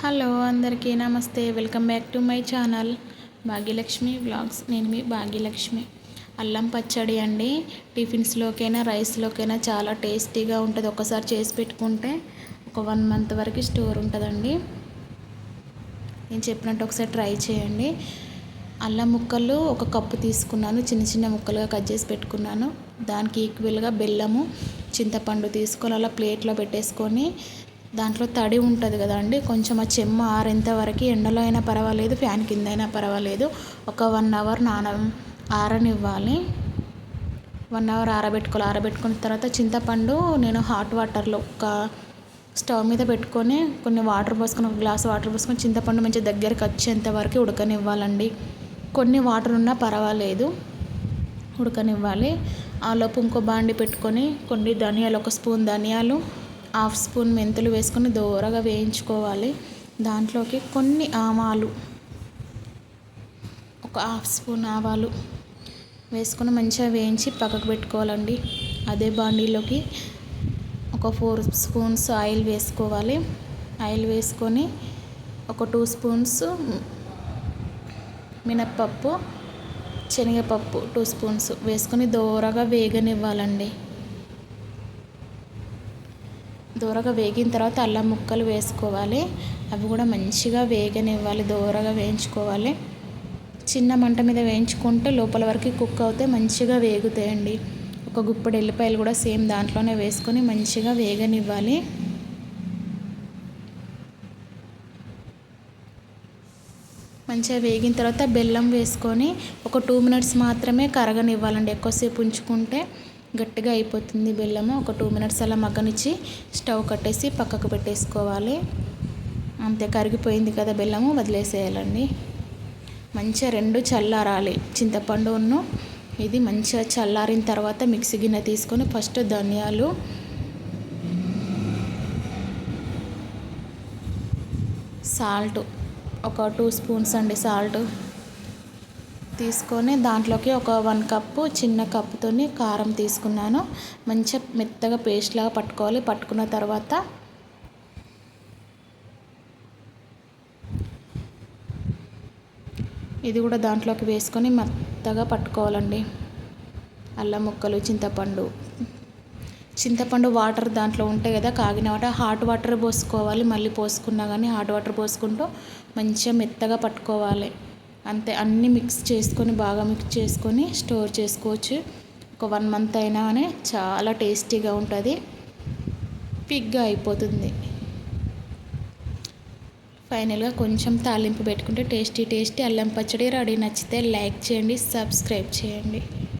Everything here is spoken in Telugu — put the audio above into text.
హలో అందరికీ నమస్తే. Welcome back to my channel Bhagyalakshmi vlogs. నేను మీ భాగ్యలక్ష్మి. అల్లం పచ్చడి అండి. టిఫిన్స్లోకైనా రైస్లోకైనా చాలా టేస్టీగా ఉంటుంది. ఒకసారి చేసి పెట్టుకుంటే ఒక 1 మంత్ వరకు స్టోర్ ఉంటుందండి. నేను చెప్పినట్టు ఒకసారి ట్రై చేయండి. అల్లం ముక్కలు 1 కప్పు తీసుకున్నాను. చిన్న చిన్న ముక్కలుగా కట్ చేసి పెట్టుకున్నాను. దానికి ఈక్వల్గా బెల్లము, చింతపండు తీసుకొని అలా ప్లేట్లో పెట్టేసుకొని, దాంట్లో తడి ఉంటుంది కదండి, కొంచెం ఆ చెమ్మ ఆరేంత వరకు ఎండలో అయినా పర్వాలేదు, ఫ్యాన్ కింద అయినా పర్వాలేదు, ఒక 1 అవర్ ఆరనివ్వాలి. 1 అవర్ ఆరబెట్టుకోవాలి. ఆరబెట్టుకున్న తర్వాత చింతపండు నేను హాట్ వాటర్లో స్టవ్ మీద పెట్టుకొని కొన్ని వాటర్ పోసుకొని, 1 గ్లాస్ వాటర్ పోసుకొని చింతపండు మంచిగా దగ్గరికి వచ్చేంత వరకు ఉడకనివ్వాలండి. కొన్ని వాటర్ ఉన్నా పర్వాలేదు, ఉడకనివ్వాలి. ఆలోపు ఇంకో బాండి పెట్టుకొని కొన్ని ధనియాలు, 1 స్పూన్ ధనియాలు, 1/2 స్పూన్ మెంతులు వేసుకొని దోరగా వేయించుకోవాలి. దాంట్లోకి కొన్ని ఆవాలు, 1/2 స్పూన్ ఆవాలు వేసుకొని మంచిగా వేయించి పక్కకు పెట్టుకోవాలండి. అదే బాండీలోకి 4 స్పూన్స్ ఆయిల్ వేసుకోవాలి. ఆయిల్ వేసుకొని 2 స్పూన్స్ మినప్పప్పు, శనగపప్పు 2 స్పూన్స్ వేసుకొని దోరగా వేగనివ్వాలండి. దోరగా వేగిన తర్వాత అల్లం ముక్కలు వేసుకోవాలి. అవి కూడా మంచిగా వేగనివ్వాలి, దోరగా వేయించుకోవాలి. చిన్న మంట మీద వేయించుకుంటే లోపల వరకు కుక్ అవుతే మంచిగా వేగుతాయండి. 1 గుప్పెడు ఎల్లిపాయలు కూడా సేమ్ దాంట్లోనే వేసుకొని మంచిగా వేగనివ్వాలి. మంచిగా వేగిన తర్వాత బెల్లం వేసుకొని 2 మినిట్స్ మాత్రమే కరగనివ్వాలండి. ఎక్కువసేపు ఉంచుకుంటే గట్టిగా అయిపోతుంది బెల్లము. 2 మినిట్స్ అలా మగ్గనిచ్చి స్టవ్ కట్టేసి పక్కకు పెట్టేసుకోవాలి. అంతే, కరిగిపోయింది కదా బెల్లము, వదిలేసేయాలండి. మంచిగా 2 చల్లారాలి. చింతపండును ఇది మంచిగా చల్లారిన తర్వాత మిక్సీ గిన్నె తీసుకొని ఫస్ట్ ధనియాలు, సాల్ట్ 2 స్పూన్స్ అండి సాల్ట్ తీసుకొని దాంట్లోకి 1 కప్పు చిన్న కప్పుతోని కారం తీసుకున్నాను. మంచిగా మెత్తగా పేస్ట్ లాగా పట్టుకోవాలి. పట్టుకున్న తర్వాత ఇది కూడా దాంట్లోకి వేసుకొని మెత్తగా పట్టుకోవాలండి. అల్లం ముక్కలు, చింతపండు వాటర్ దాంట్లో ఉంటాయి కదా, కాగిన వాటర్, హాట్ వాటర్ పోసుకోవాలి. మళ్ళీ పోసుకున్నా కానీ హాట్ వాటర్ పోసుకుంటూ మంచిగా మెత్తగా పట్టుకోవాలి. అంతే, అన్నీ బాగా మిక్స్ చేసుకొని స్టోర్ చేసుకోవచ్చు. ఒక 1 మంత్ అయినా కానీ చాలా టేస్టీగా ఉంటుంది, పిగ్గా అయిపోతుంది. ఫైనల్గా కొంచెం తాలింపు పెట్టుకుంటే టేస్టీ అల్లం పచ్చడి రెడీ. నచ్చితే లైక్ చేయండి, సబ్స్క్రైబ్ చేయండి.